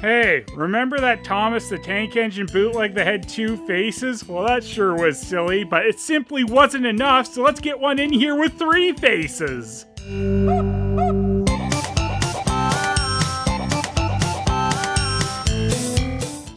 Hey, remember that Thomas the Tank Engine bootleg that had 2 faces? Well, that sure was silly, but it simply wasn't enough, so let's get one in here with 3 faces.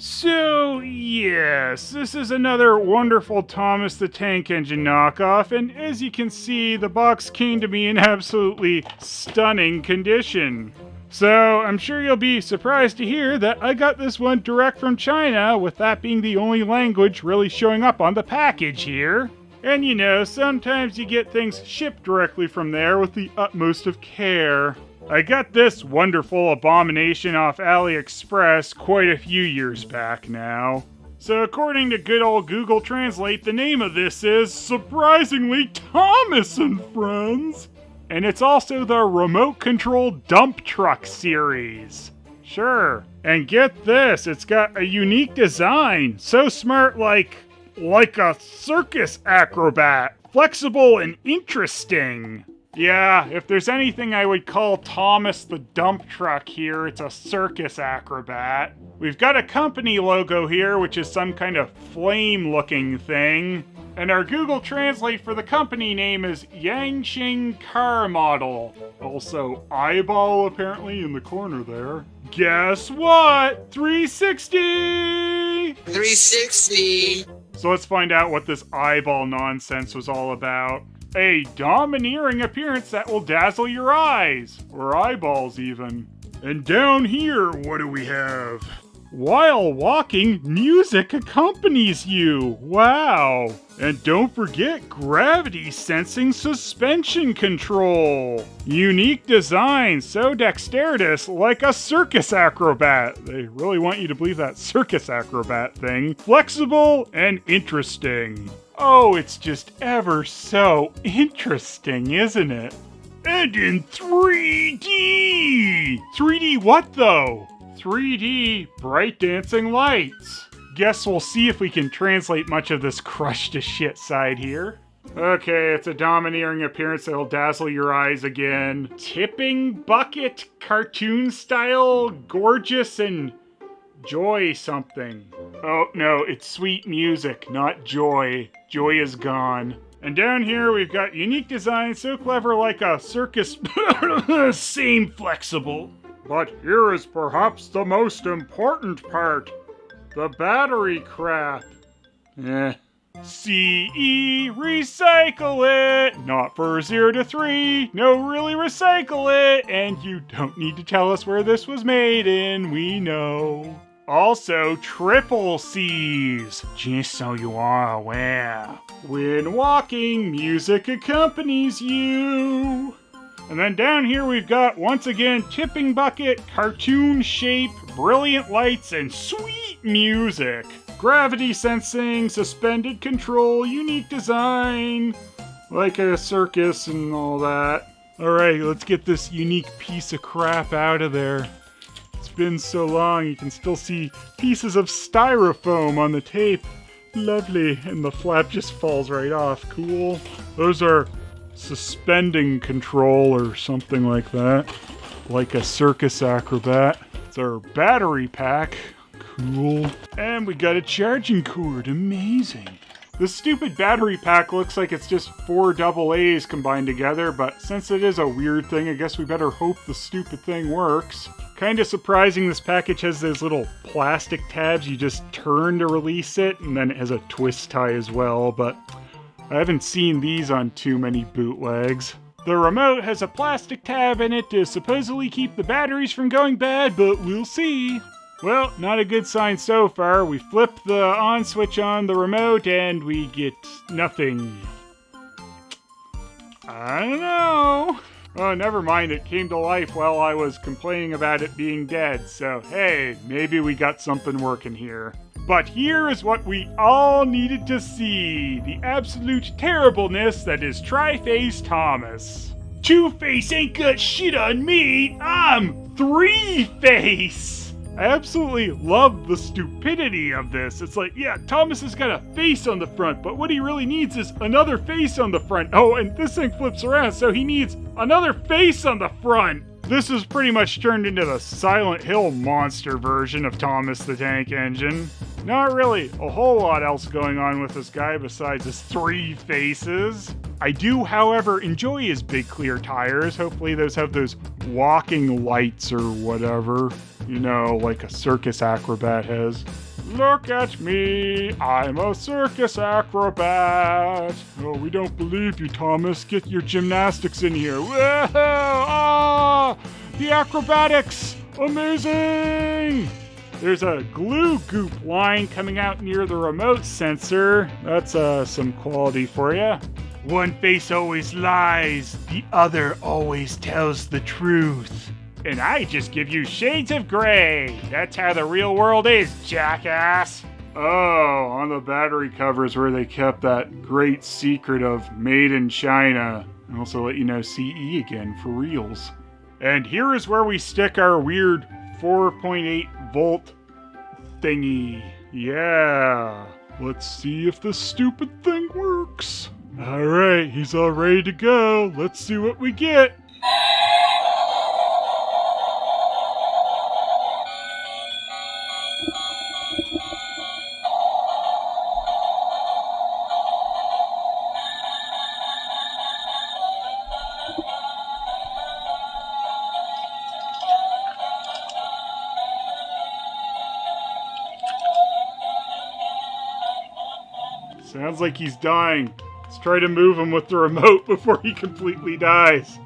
So, yes, this is another wonderful Thomas the Tank Engine knockoff, and as you can see, the box came to me in absolutely stunning condition. So, I'm sure you'll be surprised to hear that I got this one direct from China, with that being the only language really showing up on the package here. And you know, sometimes you get things shipped directly from there with the utmost of care. I got this wonderful abomination off AliExpress quite a few years back now. So according to good old Google Translate, the name of this is, surprisingly, Thomas and Friends. And it's also the remote control dump truck series. Sure. And get this, it's got a unique design. So smart like a circus acrobat. Flexible and interesting. Yeah, if there's anything I would call Thomas the dump truck here, it's a circus acrobat. We've got a company logo here, which is some kind of flame-looking thing. And our Google Translate for the company name is Yangqing Car Model. Also, eyeball apparently in the corner there. Guess what? 360! 360! So let's find out what this eyeball nonsense was all about. A domineering appearance that will dazzle your eyes. Or eyeballs even. And down here, what do we have? While walking, music accompanies you. Wow. And don't forget gravity sensing suspension control. Unique design, so dexterous, like a circus acrobat. They really want you to believe that circus acrobat thing. Flexible and interesting. Oh, it's just ever so interesting, isn't it? And in 3D! 3D what though? 3D bright dancing lights. Guess we'll see if we can translate much of this crushed to shit side here. Okay, it's a domineering appearance that'll dazzle your eyes again. Tipping bucket, cartoon style, gorgeous and joy something. Oh no, it's sweet music, not joy. Joy is gone. And down here we've got unique design, so clever like a circus. Same flexible. But here is perhaps the most important part. The battery crap. CE, recycle it! Not for 0 to 3, no really recycle it! And you don't need to tell us where this was made in, we know. Also, triple C's, just so you are aware. When walking, music accompanies you. And then down here we've got, once again, tipping bucket, cartoon shape, brilliant lights, and sweet music. Gravity sensing, suspended control, unique design, like a circus and all that. Alright, let's get this unique piece of crap out of there. It's been so long, you can still see pieces of styrofoam on the tape. Lovely, and the flap just falls right off. Cool. Those are suspending control or something like that. Like a circus acrobat. It's our battery pack. Cool. And we got a charging cord. Amazing. The stupid battery pack looks like it's just 4 AA's combined together, but since it is a weird thing, I guess we better hope the stupid thing works. Kinda surprising this package has those little plastic tabs you just turn to release it, and then it has a twist tie as well, but I haven't seen these on too many bootlegs. The remote has a plastic tab in it to supposedly keep the batteries from going bad, but we'll see. Well, not a good sign so far. We flip the on switch on the remote and we get nothing. I don't know. Oh, never mind. It came to life while I was complaining about it being dead. So, hey, maybe we got something working here. But here is what we all needed to see. The absolute terribleness that is Tri-Face Thomas. Two-Face ain't got shit on me. I'm Three-Face. I absolutely love the stupidity of this. It's like, yeah, Thomas has got a face on the front, but what he really needs is another face on the front. Oh, and this thing flips around, so he needs another face on the front. This is pretty much turned into the Silent Hill monster version of Thomas the Tank Engine. Not really a whole lot else going on with this guy besides his 3 faces. I do, however, enjoy his big clear tires. Hopefully those have those walking lights or whatever. You know, like a circus acrobat has. Look at me, I'm a circus acrobat. Oh, we don't believe you, Thomas. Get your gymnastics in here. Whoa! Ah! The acrobatics! Amazing! There's a glue goop line coming out near the remote sensor. That's some quality for you. One face always lies, the other always tells the truth. And I just give you shades of gray. That's how the real world is, jackass. Oh, on the battery covers where they kept that great secret of made in China. And also let you know CE again for reals. And here is where we stick our weird 4.8 volt thingy. Yeah, let's see if this stupid thing works. All right, he's all ready to go. Let's see what we get. Sounds like he's dying. Let's try to move him with the remote before he completely dies.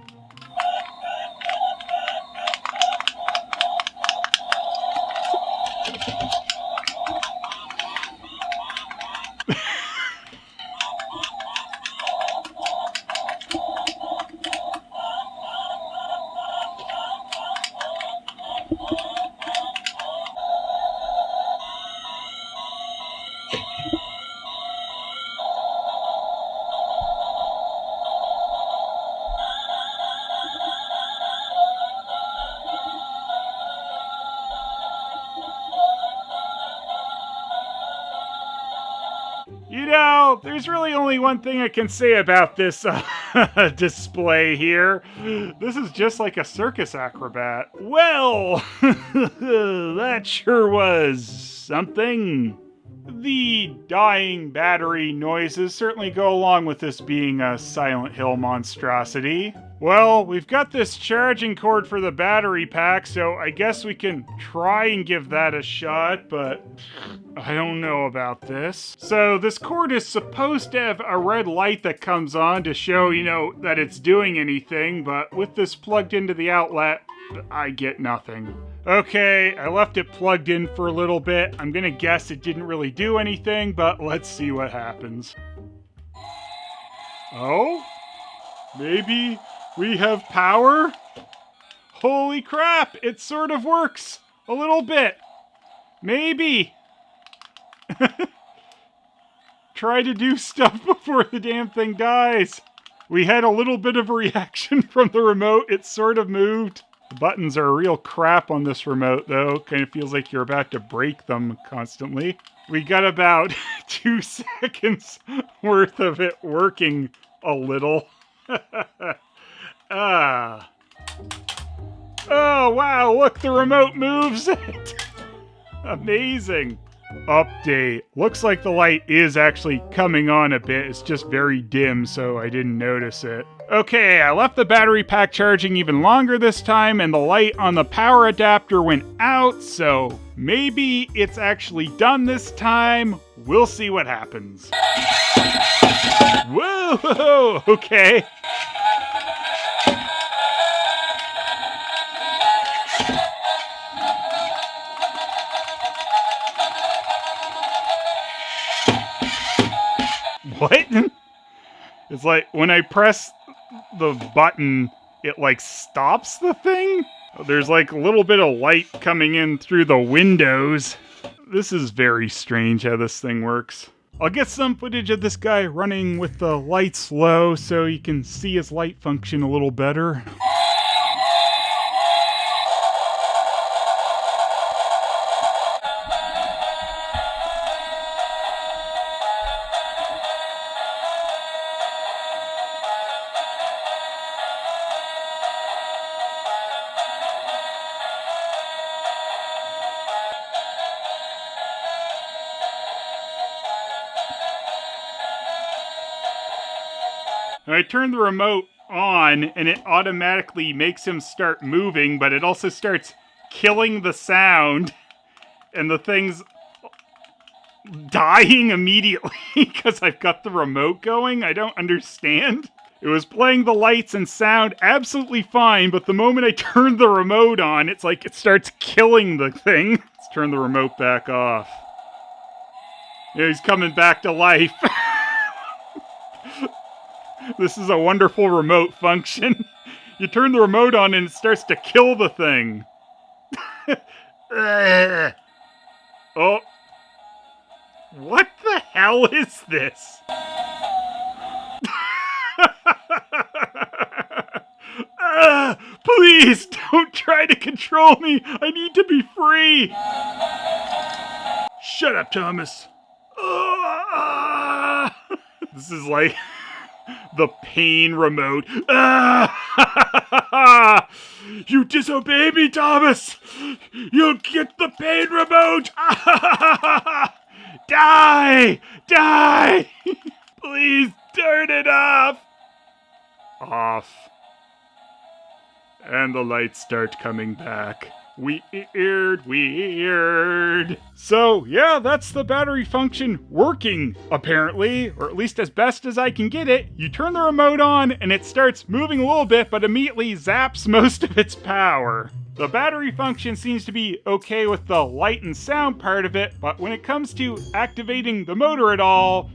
You know, there's really only one thing I can say about this display here. This is just like a circus acrobat. Well, that sure was something. The dying battery noises certainly go along with this being a Silent Hill monstrosity. Well, we've got this charging cord for the battery pack, so I guess we can try and give that a shot, but I don't know about this. So this cord is supposed to have a red light that comes on to show, you know, that it's doing anything, but with this plugged into the outlet, I get nothing. Okay, I left it plugged in for a little bit. I'm gonna guess it didn't really do anything, but let's see what happens. Oh? Maybe we have power? Holy crap, it sort of works. A little bit. Maybe. Try to do stuff before the damn thing dies. We had a little bit of a reaction from the remote. It sort of moved. The buttons are real crap on this remote, though. Kind of feels like you're about to break them constantly. We got about 2 seconds worth of it working a little. Oh, wow, look, the remote moves it. Amazing. Update. Looks like the light is actually coming on a bit. It's just very dim, so I didn't notice it. Okay, I left the battery pack charging even longer this time, and the light on the power adapter went out, so maybe it's actually done this time. We'll see what happens. Whoa, okay. What? It's like when I press the button, it like stops the thing? There's like a little bit of light coming in through the windows. This is very strange how this thing works. I'll get some footage of this guy running with the lights low so you can see his light function a little better. I turn the remote on, and it automatically makes him start moving, but it also starts killing the sound, and the thing's dying immediately because I've got the remote going. I don't understand. It was playing the lights and sound absolutely fine, but the moment I turned the remote on, it's like it starts killing the thing. Let's turn the remote back off. Yeah, he's coming back to life. This is a wonderful remote function. You turn the remote on and it starts to kill the thing. Oh. What the hell is this? Please don't try to control me. I need to be free. Shut up, Thomas. This is like the pain remote. You disobey me, Thomas. You'll get the pain remote. Die! Die! Please turn it off. Off. And the lights start coming back. Weird. So, yeah, that's the battery function working, apparently, or at least as best as I can get it. You turn the remote on, and it starts moving a little bit, but immediately zaps most of its power. The battery function seems to be okay with the light and sound part of it, but when it comes to activating the motor at all,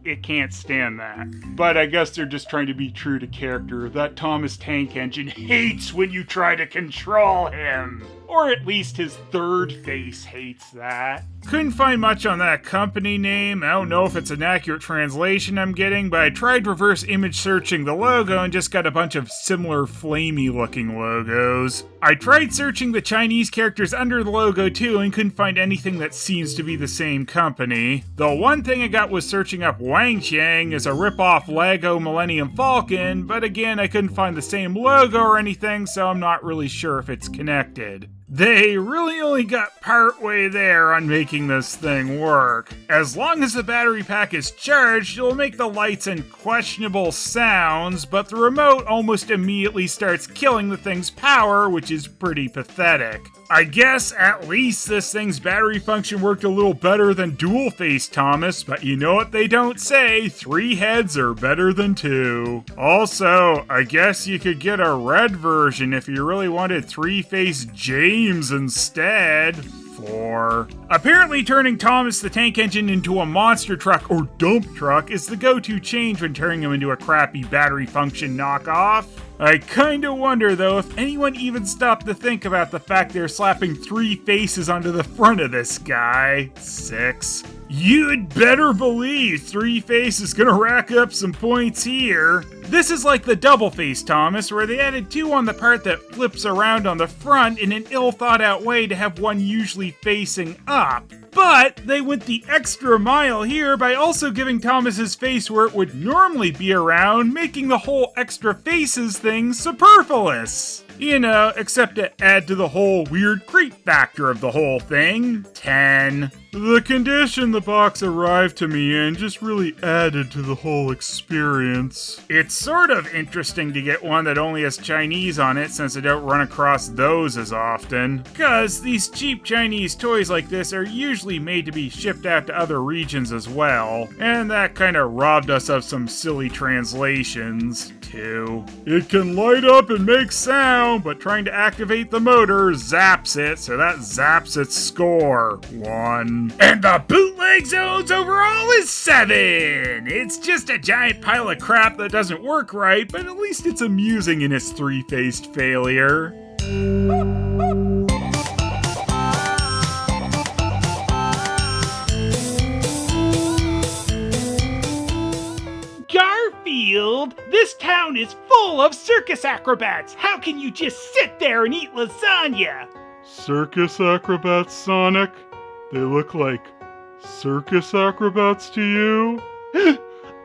it can't stand that. But I guess they're just trying to be true to character. That Thomas Tank Engine hates when you try to control him. Or at least his third face hates that. Couldn't find much on that company name. I don't know if it's an accurate translation I'm getting, but I tried reverse image searching the logo and just got a bunch of similar flamey looking logos. I tried searching the Chinese characters under the logo too and couldn't find anything that seems to be the same company. The one thing I got was searching up Wangqiang as a rip-off Lego Millennium Falcon, but again I couldn't find the same logo or anything, so I'm not really sure if it's connected. They really only got part way there on making this thing work. As long as the battery pack is charged, it'll make the lights and questionable sounds, but the remote almost immediately starts killing the thing's power, which is pretty pathetic. I guess at least this thing's battery function worked a little better than dual face Thomas, but you know what they don't say, 3 heads are better than 2. Also, I guess you could get a red version if you really wanted 3-face James instead. 4. Apparently turning Thomas the Tank Engine into a monster truck or dump truck is the go-to change when turning him into a crappy battery function knockoff. I kinda wonder though if anyone even stopped to think about the fact they're slapping 3 faces onto the front of this guy. 6. You'd better believe 3 Face is gonna rack up some points here. This is like the double face Thomas, where they added 2 on the part that flips around on the front in an ill-thought-out way to have one usually facing up. But they went the extra mile here by also giving Thomas's face where it would normally be around, making the whole extra faces thing superfluous. You know, except to add to the whole weird creep factor of the whole thing. 10. The condition the box arrived to me in just really added to the whole experience. It's sort of interesting to get one that only has Chinese on it since I don't run across those as often. Cause these cheap Chinese toys like this are usually made to be shipped out to other regions as well. And that kinda robbed us of some silly translations. 2. It can light up and make sound, but trying to activate the motor zaps it, so that zaps its score. 1. And the bootleg zones overall is 7! It's just a giant pile of crap that doesn't work right, but at least it's amusing in its 3-faced failure. Garfield, this town is full of circus acrobats. How can you just sit there and eat lasagna? Circus acrobats, Sonic? They look like circus acrobats to you?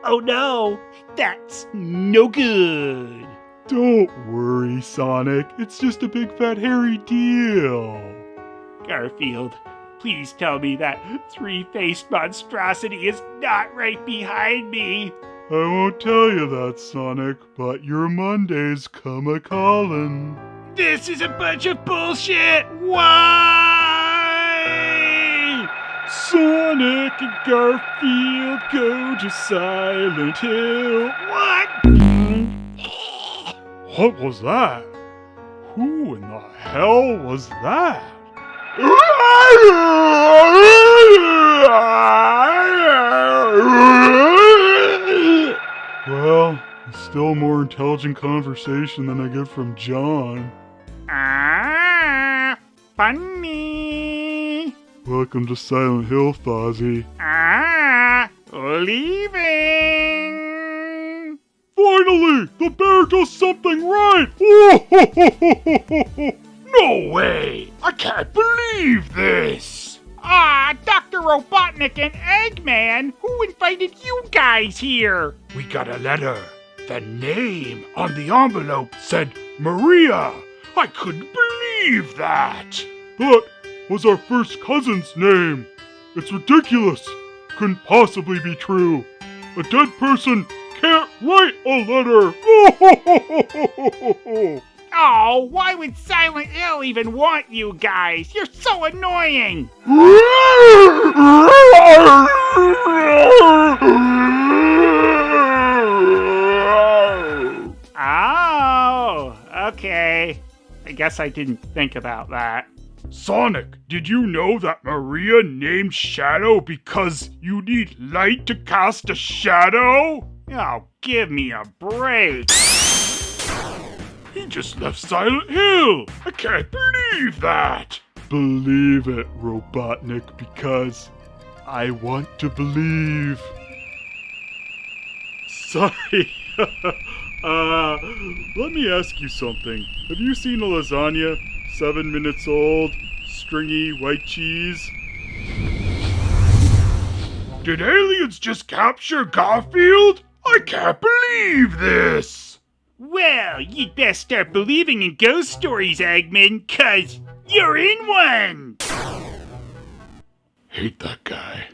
Oh no, that's no good. Don't worry, Sonic. It's just a big fat hairy deal. Garfield, please tell me that 3-faced monstrosity is not right behind me. I won't tell you that, Sonic, but your Mondays come a-callin'. This is a bunch of bullshit! Why? Sonic and Garfield go to Silent Hill. What? What was that? Who in the hell was that? Well, it's still more intelligent conversation than I get from John. Ah, funny. Welcome to Silent Hill, Fozzie. Ah, leaving. Finally! The bear does something right! No way! I can't believe this! Ah, Dr. Robotnik and Eggman, who invited you guys here? We got a letter. The name on the envelope said Maria. I couldn't believe that. That was our first cousin's name. It's ridiculous. Couldn't possibly be true. A dead person can't write a letter. Oh, why would Silent Hill even want you guys? You're so annoying! Oh, okay. I guess I didn't think about that. Sonic, did you know that Maria named Shadow because you need light to cast a shadow? Oh, give me a break. He just left Silent Hill! I can't believe that! Believe it, Robotnik, because I want to believe. Sorry. Let me ask you something. Have you seen a lasagna? 7 minutes old, stringy white cheese? Did aliens just capture Garfield? I can't believe this! Well, you'd best start believing in ghost stories, Eggman, 'cause you're in one! Hate that guy.